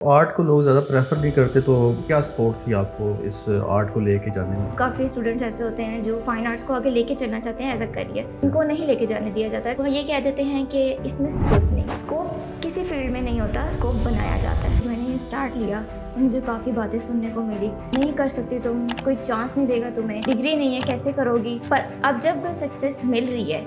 Art को लोग ज़्यादा प्रेफर नहीं करते, तो क्या सपोर्ट थी आपको इस आर्ट को लेके जाने में? काफ़ी स्टूडेंट्स ऐसे होते हैं जो फाइन आर्ट्स को आगे लेके चलना चाहते हैं एज अ करियर, उनको नहीं लेके जाने दिया जाता है। वो ये कह देते हैं कि इसमें स्कोप नहीं, स्कोप किसी फील्ड में नहीं होता, स्कोप बनाया जाता है। मैंने स्टार्ट लिया, मुझे काफ़ी बातें सुनने को मिली, नहीं कर सकती तुम, कोई चांस नहीं देगा तुम्हें, डिग्री नहीं है, कैसे करोगी। पर अब जब सक्सेस मिल रही है,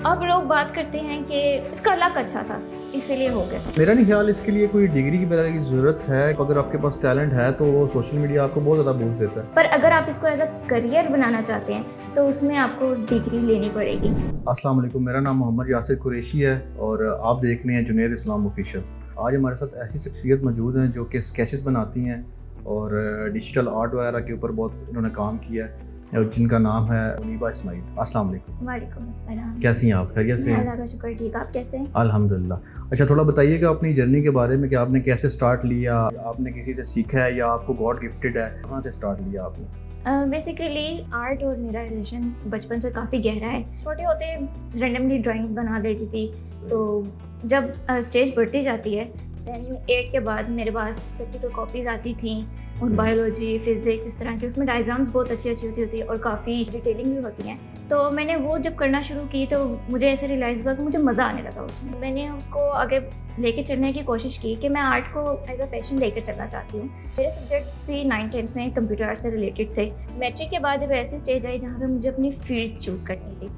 अब लोग बात करते हैं कि इसका लक अच्छा था इसीलिए हो गया। मेरा नहीं ख्याल इसके लिए कोई डिग्री की वगैरह की ज़रूरत है। अगर आपके पास टैलेंट है तो वो सोशल मीडिया आपको बहुत ज़्यादा बूस्ट देता है। पर अगर आप इसको एज अ करियर बनाना चाहते हैं तो उसमें आपको डिग्री लेनी पड़ेगी। अस्सलाम वालेकुम, मेरा नाम मोहम्मद यासिर कुरैशी है और आप देख रहे हैं जुनैद इस्लाम ऑफिशियल। आज हमारे साथ ऐसी शख्सियत मौजूद हैं जो कि स्केचेस बनाती हैं और डिजिटल आर्ट वगैरह के ऊपर बहुत इन्होंने काम किया है, जिनका नाम है मुनीबा इस्माइल। अस्सलाम वालेकुम। वालेकुम अस्सलाम। कैसी हैं आप? खैरियत से हैं? अल्लाह का शुक्र, ठीक। आप कैसे हैं? अल्हम्दुलिल्लाह। अच्छा, थोड़ा बताइएगा अपनी जर्नी के बारे में कि आपने कैसे स्टार्ट लिया, आपने किसी से सीखा है या आपको गॉड गिफ्टेड है, कहाँ से स्टार्ट लिया आपने? बेसिकली आर्ट और मेरा रिलेशन बचपन से काफ़ी गहरा है। छोटे होते रेंडमली ड्राइंग्स बना देती थी, तो जब स्टेज बढ़ती जाती है 10 के बाद मेरे पास प्रैक्टिकल कॉपीज़ आती थी और बायोलॉजी, फिज़िक्स, इस तरह की, उसमें डायग्राम्स बहुत अच्छी होती है और काफ़ी डिटेलिंग भी होती हैं। तो मैंने वो जब करना शुरू की तो मुझे ऐसे रियलाइज़ हुआ कि मुझे मज़ा आने लगा उसमें। मैंने उसको आगे लेके चलने की कोशिश की कि मैं आर्ट को एज अ पैशन लेकर चलना चाहती हूँ। मेरे सब्जेक्ट्स भी 9th-10th में कंप्यूटर आर्ट से रिलेटेड थे। मैट्रिक के बाद जब ऐसी स्टेज आई जहाँ पर मुझे अपनी फील्ड चूज़ करनी थी,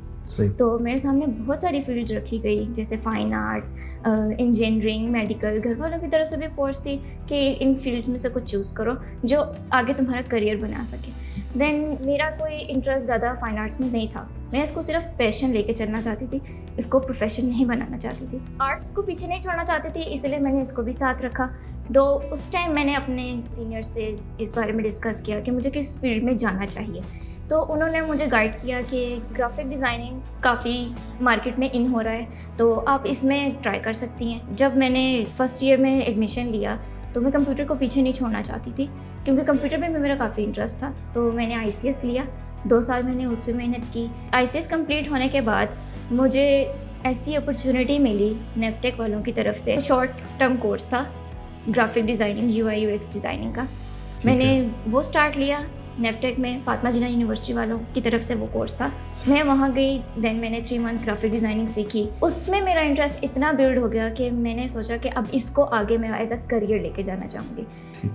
तो मेरे सामने बहुत सारी फील्ड रखी गई, जैसे फाइन आर्ट्स, इंजीनियरिंग, मेडिकल। घर वालों की तरफ से भी फोर्स थी कि इन फील्ड्स में से कुछ चूज़ करो जो आगे तुम्हारा करियर बना सके। देन मेरा कोई इंटरेस्ट ज़्यादा फाइन आर्ट्स में नहीं था, मैं इसको सिर्फ पैशन लेके चलना चाहती थी, इसको प्रोफेशन नहीं बनाना चाहती थी। आर्ट्स को पीछे नहीं छोड़ना चाहती थी, इसलिए मैंने इसको भी साथ रखा। दो उस टाइम मैंने अपने सीनियर से इस बारे में डिस्कस किया कि मुझे किस फील्ड में जाना चाहिए, तो उन्होंने मुझे गाइड किया कि ग्राफिक डिज़ाइनिंग काफ़ी मार्केट में इन हो रहा है, तो आप इसमें ट्राई कर सकती हैं। जब मैंने फर्स्ट ईयर में एडमिशन लिया तो मैं कंप्यूटर को पीछे नहीं छोड़ना चाहती थी, क्योंकि कंप्यूटर में मेरा काफ़ी इंटरेस्ट था। तो मैंने ICS लिया, 2 साल मैंने उस पर मेहनत की। ICS कंप्लीट होने के बाद मुझे ऐसी अपॉर्चुनिटी मिली नेफटेक वालों की तरफ से। शॉर्ट टर्म कोर्स था graphic designing, UI UX designing का। मैंने वो स्टार्ट लिया नेफटेक में, फातिमा जिन्ना यूनिवर्सिटी वालों की तरफ से वो कोर्स था। मैं वहाँ गई, देन मैंने 3 मंथ ग्राफिक डिज़ाइनिंग सीखी। उसमें मेरा इंटरेस्ट इतना बिल्ड हो गया कि मैंने सोचा कि अब इसको आगे मैं एज अ करियर लेके जाना चाहूँगी।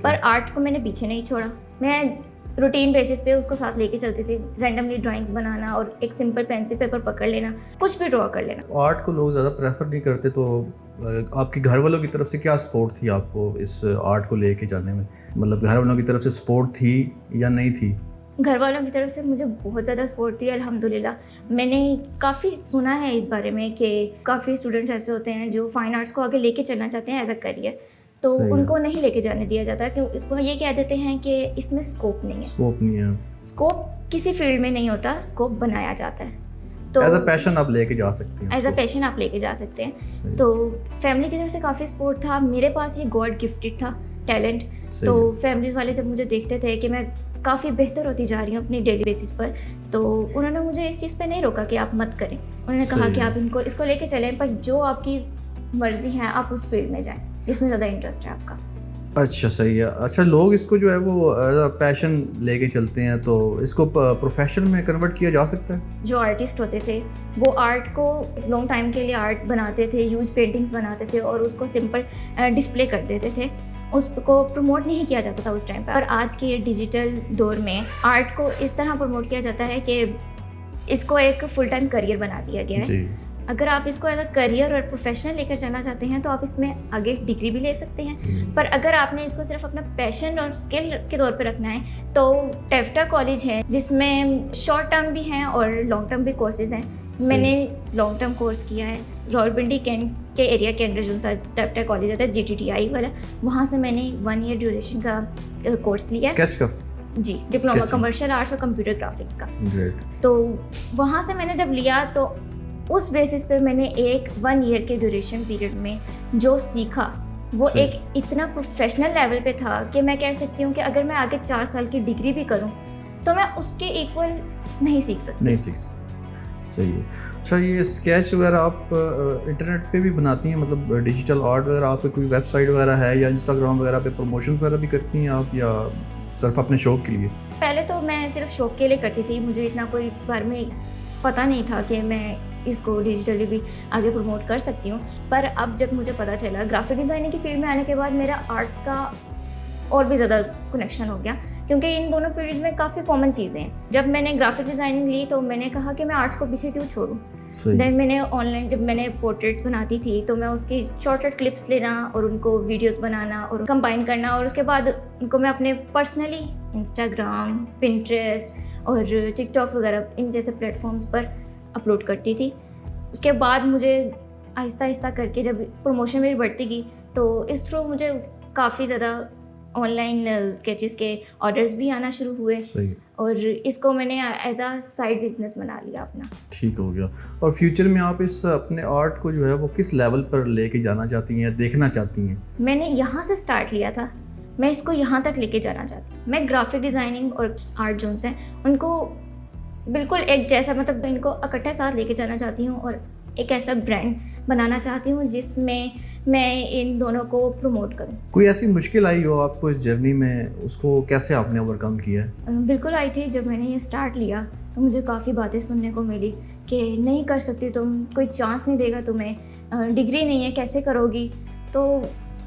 पर आर्ट को मैंने पीछे नहीं छोड़ा, मैं रूटीन बेसिस पे उसको साथ लेके चलती थी। रैंडमली ड्राइंग्स बनाना और एक सिंपल पेंसिल पेपर पकड़ लेना, कुछ भी ड्रॉ कर लेना। आर्ट को लोग ज़्यादा प्रेफर नहीं करते, तो आपके घर वालों की तरफ से क्या सपोर्ट थी आपको इस आर्ट को लेके जाने में? मतलब घर वालों की तरफ से सपोर्ट थी या नहीं थी? घर वालों की तरफ से मुझे बहुत ज़्यादा सपोर्ट थी, अल्हम्दुलिल्लाह। मैंने काफ़ी सुना है इस बारे में कि काफ़ी स्टूडेंट्स ऐसे होते हैं जो फाइन आर्ट्स को आगे लेके चलना चाहते हैं एज अ करियर, तो उनको नहीं लेके जाने दिया जाता, क्यों? इसको ये कह देते हैं कि इसमें स्कोप नहीं है। स्कोप नहीं है, स्कोप किसी फील्ड में नहीं होता, स्कोप बनाया जाता है। तो एज अ पैशन आप लेके जा सकते हैं, एज अ पैशन आप लेके जा सकते हैं। तो फैमिली की तरफ से काफ़ी सपोर्ट था, मेरे पास ये गॉड गिफ्टेड था टैलेंट। तो फैमिली वाले जब मुझे देखते थे कि मैं काफ़ी बेहतर होती जा रही हूँ अपनी डेली बेसिस पर, तो उन्होंने मुझे इस चीज़ पे नहीं रोका कि आप मत करें। उन्होंने कहा कि आप इसको लेके चलें, पर जो आपकी मर्ज़ी है आप उस फील्ड में जाएं जिसमें ज़्यादा इंटरेस्ट है आपका। अच्छा, सही है। अच्छा, लोग इसको जो है वो एज अ पैशन लेके चलते हैं, तो इसको प्रोफेशन में कन्वर्ट किया जा सकता है? जो आर्टिस्ट होते थे वो आर्ट को लॉन्ग टाइम के लिए आर्ट बनाते थे, ह्यूज पेंटिंग्स बनाते थे और उसको सिंपल डिस्प्ले कर देते थे, उसको प्रमोट नहीं किया जाता था उस टाइम पर। और आज के डिजिटल दौर में आर्ट को इस तरह प्रमोट किया जाता है कि इसको एक फुल टाइम करियर बना दिया गया है। अगर आप इसको एज अ करियर और प्रोफेशनल लेकर चलना चाहते हैं तो आप इसमें आगे डिग्री भी ले सकते हैं। पर अगर आपने इसको सिर्फ अपना पैशन और स्किल के तौर पर रखना है तो टेफ्टा कॉलेज है जिसमें शॉर्ट टर्म भी हैं और लॉन्ग टर्म भी कोर्सेज हैं। मैंने लॉन्ग टर्म कोर्स किया है रावलपिंडी कैंट के एरिया के अंदर, जो सा टेफ्टा कॉलेज आता है GTTI वाला, वहाँ से मैंने 1 ईयर ड्यूरेशन का कोर्स लिया। स्केच का? जी, डिप्लोमा कमर्शियल आर्ट्स और कंप्यूटर ग्राफिक्स का। तो वहाँ से मैंने जब लिया तो उस बेसिस पे मैंने 1 ईयर के ड्यूरेशन पीरियड में जो सीखा वो एक इतना प्रोफेशनल लेवल पे था कि मैं कह सकती हूँ कि अगर मैं आगे 4 साल की डिग्री भी करूँ तो मैं उसके इक्वल नहीं सीख सकती। सही है। अच्छा, ये स्केच वगैरह आप इंटरनेट पे भी बनाती हैं, मतलब डिजिटल आर्ट वगैरह, आप पे कोई वेबसाइट वगैरह है या इंस्टाग्राम वगैरह पे प्रमोशंस वगैरह भी करती हैं आप, या सिर्फ अपने शौक के लिए? पहले तो मैं सिर्फ शौक के लिए करती थी, मुझे इतना कोई इस बारे में पता नहीं था कि मैं इसको डिजिटली भी आगे प्रमोट कर सकती हूँ। पर अब जब मुझे पता चला, ग्राफिक डिज़ाइनिंग की फील्ड में आने के बाद मेरा आर्ट्स का और भी ज़्यादा कनेक्शन हो गया, क्योंकि इन दोनों फील्ड में काफ़ी कॉमन चीज़ें हैं। जब मैंने ग्राफिक डिज़ाइनिंग ली तो मैंने कहा कि मैं आर्ट्स को पीछे क्यों छोड़ूं। देन मैंने ऑनलाइन जब मैंने पोर्ट्रेट्स बनाती थी तो मैं उसकी शॉर्ट क्लिप्स लेना और उनको वीडियोस बनाना और कंबाइन करना, और उसके बाद उनको मैं अपने पर्सनली इंस्टाग्राम, पिंटरेस्ट और टिकटॉक वगैरह इन जैसे प्लेटफॉर्म्स पर अपलोड करती थी। उसके बाद मुझे आहिस्ता आहिस्ता करके जब प्रमोशन मेरी बढ़ती गई तो इस थ्रू मुझे काफ़ी ज़्यादा ऑनलाइन स्केचेस के ऑर्डर्स भी आना शुरू हुए। सही। और इसको मैंने एज अ साइड बिजनेस बना लिया अपना। ठीक हो गया। और फ्यूचर में आप इस अपने आर्ट को जो है वो किस लेवल पर लेके जाना चाहती हैं, देखना चाहती हैं? मैंने यहाँ से स्टार्ट लिया था, मैं इसको यहाँ तक लेके जाना चाहती हूँ। मैं ग्राफिक डिज़ाइनिंग और आर्ट जोन्स हैं उनको बिल्कुल एक जैसा, मतलब इनको इकट्ठे साथ लेके जाना चाहती हूँ और एक ऐसा ब्रांड बनाना चाहती हूँ जिसमें मैं इन दोनों को प्रमोट करूँ। कोई ऐसी मुश्किल आई हो आपको इस जर्नी में, उसको कैसे आपने ओवरकम किया है? बिल्कुल आई थी। जब मैंने ये स्टार्ट लिया तो मुझे काफ़ी बातें सुनने को मिली कि नहीं कर सकती तुम, कोई चांस नहीं देगा तुम्हें, डिग्री नहीं है, कैसे करोगी। तो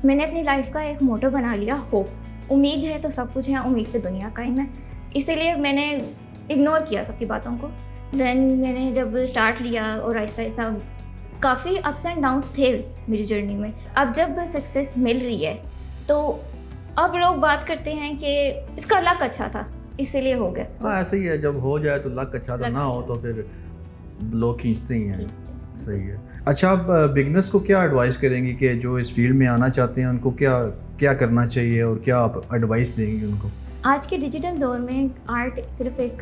मैंने अपनी लाइफ का एक मोटो बना लिया, होप। उम्मीद है तो सब कुछ है, उम्मीद पे दुनिया कायम है। इसीलिए मैंने इग्नोर किया सबकी बातों को। देन मैंने जब स्टार्ट लिया और आहिस्ता आहिस्ता काफ़ी अप्स एंड डाउन्स थे मेरी जर्नी में। अब जब सक्सेस मिल रही है तो अब लोग बात करते हैं कि इसका लक अच्छा था इसीलिए हो गया। हाँ, ऐसा ही है, जब हो जाए तो लक अच्छा था, ना हो तो फिर लोग खींचते ही हैं। सही है। अच्छा, आप बिगनर्स को क्या एडवाइस करेंगी कि जो इस फील्ड में आना चाहते हैं उनको क्या क्या करना चाहिए और क्या आप एडवाइस देंगी उनको? आज के डिजिटल दौर में आर्ट सिर्फ एक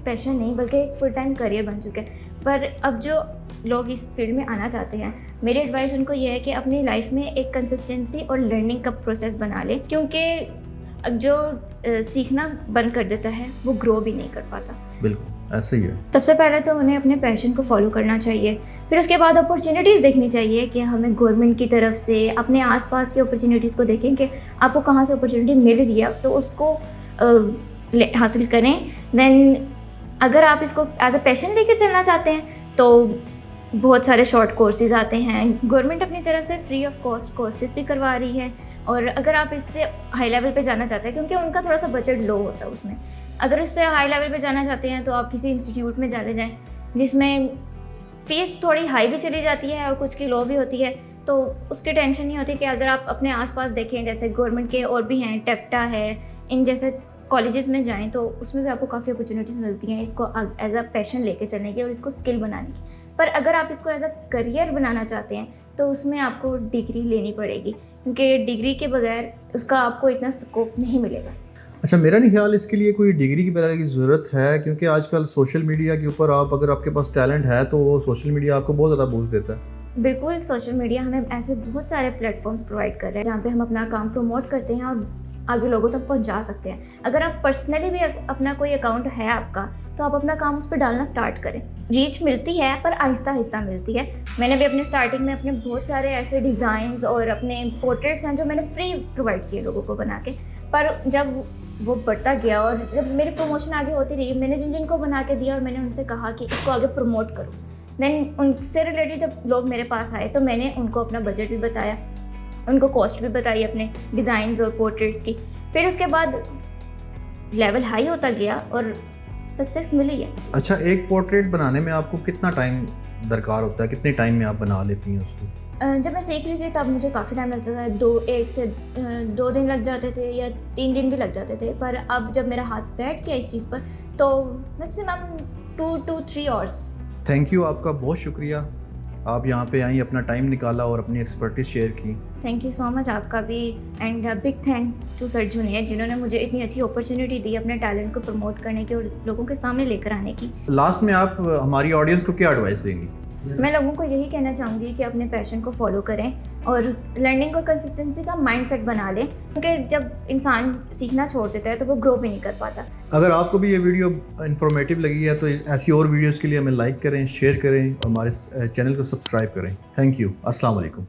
पैशन नहीं बल्कि एक फुल टाइम करियर बन चुका है। पर अब जो लोग इस फील्ड में आना चाहते हैं, मेरी एडवाइस उनको ये है कि अपनी लाइफ में एक कंसिस्टेंसी और लर्निंग का प्रोसेस बना ले, क्योंकि जो सीखना बंद कर देता है वो ग्रो भी नहीं कर पाता। बिल्कुल ऐसे ही है। सबसे पहले तो उन्हें अपने पैशन को फॉलो करना चाहिए, फिर उसके बाद अपॉर्चुनिटीज़ देखनी चाहिए कि हमें गवर्नमेंट की तरफ से अपने आसपास की अपॉर्चुनिटीज़ को देखें कि आपको कहाँ से अपॉर्चुनिटी मिल रही है तो उसको हासिल करें। देन अगर आप इसको एज अ पैशन लेकर चलना चाहते हैं तो बहुत सारे शॉर्ट कोर्सेज आते हैं, गवर्नमेंट अपनी तरफ से फ्री ऑफ कॉस्ट कोर्सेज भी करवा रही है। और अगर आप इससे हाई लेवल पे जाना चाहते हैं, क्योंकि उनका थोड़ा सा बजट लो होता है उसमें, अगर उस पर हाई लेवल पे जाना चाहते हैं तो आप किसी इंस्टीट्यूट में चले जाएं जिसमें फ़ीस थोड़ी हाई भी चली जाती है और कुछ की लो भी होती है। तो उसकी टेंशन नहीं होती कि अगर आप अपने आसपास देखें, जैसे गवर्नमेंट के और भी हैं, टेफ्टा है, इन जैसे कॉलेजेस में जाएं तो उसमें भी आपको काफ़ी अपॉर्चुनिटीज़ मिलती हैं इसको एज अ पैशन लेके चलने की और इसको स्किल बनाने की। पर अगर आप इसको एज अ करियर बनाना चाहते हैं तो उसमें आपको डिग्री लेनी पड़ेगी, क्योंकि डिग्री के बगैर उसका आपको इतना स्कोप नहीं मिलेगा। अच्छा, मेरा नहीं ख्याल इसके लिए कोई डिग्री की वगैरह की ज़रूरत है, क्योंकि आजकल सोशल मीडिया के ऊपर आप अगर आपके पास टैलेंट है तो वो सोशल मीडिया आपको बहुत ज़्यादा बूस्ट देता है। बिल्कुल, सोशल मीडिया हमें ऐसे बहुत सारे प्लेटफॉर्म्स प्रोवाइड कर रहे हैं जहाँ पे हम अपना काम प्रमोट करते हैं और आगे लोगों तक पहुंचा सकते हैं। अगर आप पर्सनली भी अपना कोई अकाउंट है आपका तो आप अपना काम उस पर डालना स्टार्ट करें। रीच मिलती है पर आहिस्ता आहिस्ता मिलती है। मैंने भी अपने स्टार्टिंग में अपने बहुत सारे ऐसे डिज़ाइंस और अपने पोर्ट्रेट्स हैं जो मैंने फ्री प्रोवाइड किए लोगों को बना के, पर जब वो बढ़ता गया और जब मेरी प्रमोशन आगे होती रही, मैंने जिन जिनको बना के दिया और मैंने उनसे कहा कि इसको आगे प्रमोट करो, देन उनसे रिलेटेड जब लोग मेरे पास आए तो मैंने उनको अपना बजट भी बताया, उनको कॉस्ट भी बताई अपने डिज़ाइंस और पोर्ट्रेट्स की। फिर उसके बाद लेवल हाई होता गया और सक्सेस मिली है। अच्छा, एक पोर्ट्रेट बनाने में आपको कितना टाइम दरकार होता है, कितने टाइम में आप बना लेती हैं उसको? जब मैं सीख रही थी तब मुझे काफ़ी टाइम लगता था, 1 से 2 दिन लग जाते थे या 3 दिन भी लग जाते थे। पर अब जब मेरा हाथ बैठ गया इस चीज़ पर तो maximum 2 to 3 hours. Thank you, आपका बहुत शुक्रिया, आप यहाँ पे आई, अपना टाइम निकाला और अपनी एक्सपर्टीज शेयर की। थैंक यू सो मच आपका भी, and big thank to sir junior जिन्होंने मुझे इतनी अच्छी अपॉर्चुनिटी दी अपने टैलेंट को प्रमोट करने की और लोगों के सामने लेकर आने की। लास्ट में आप हमारी ऑडियंस को क्या एडवाइस देंगी? मैं लोगों को यही कहना चाहूँगी कि अपने पैशन को फॉलो करें और लर्निंग और कंसिस्टेंसी का माइंडसेट बना लें, क्योंकि जब इंसान सीखना छोड़ देता है तो वो ग्रो भी नहीं कर पाता। अगर आपको भी ये वीडियो इन्फॉर्मेटिव लगी है तो ऐसी और वीडियोज़ के लिए हमें लाइक करें, शेयर करें और हमारे चैनल को सब्सक्राइब करें। Thank you. अस्सलाम वालेकुम।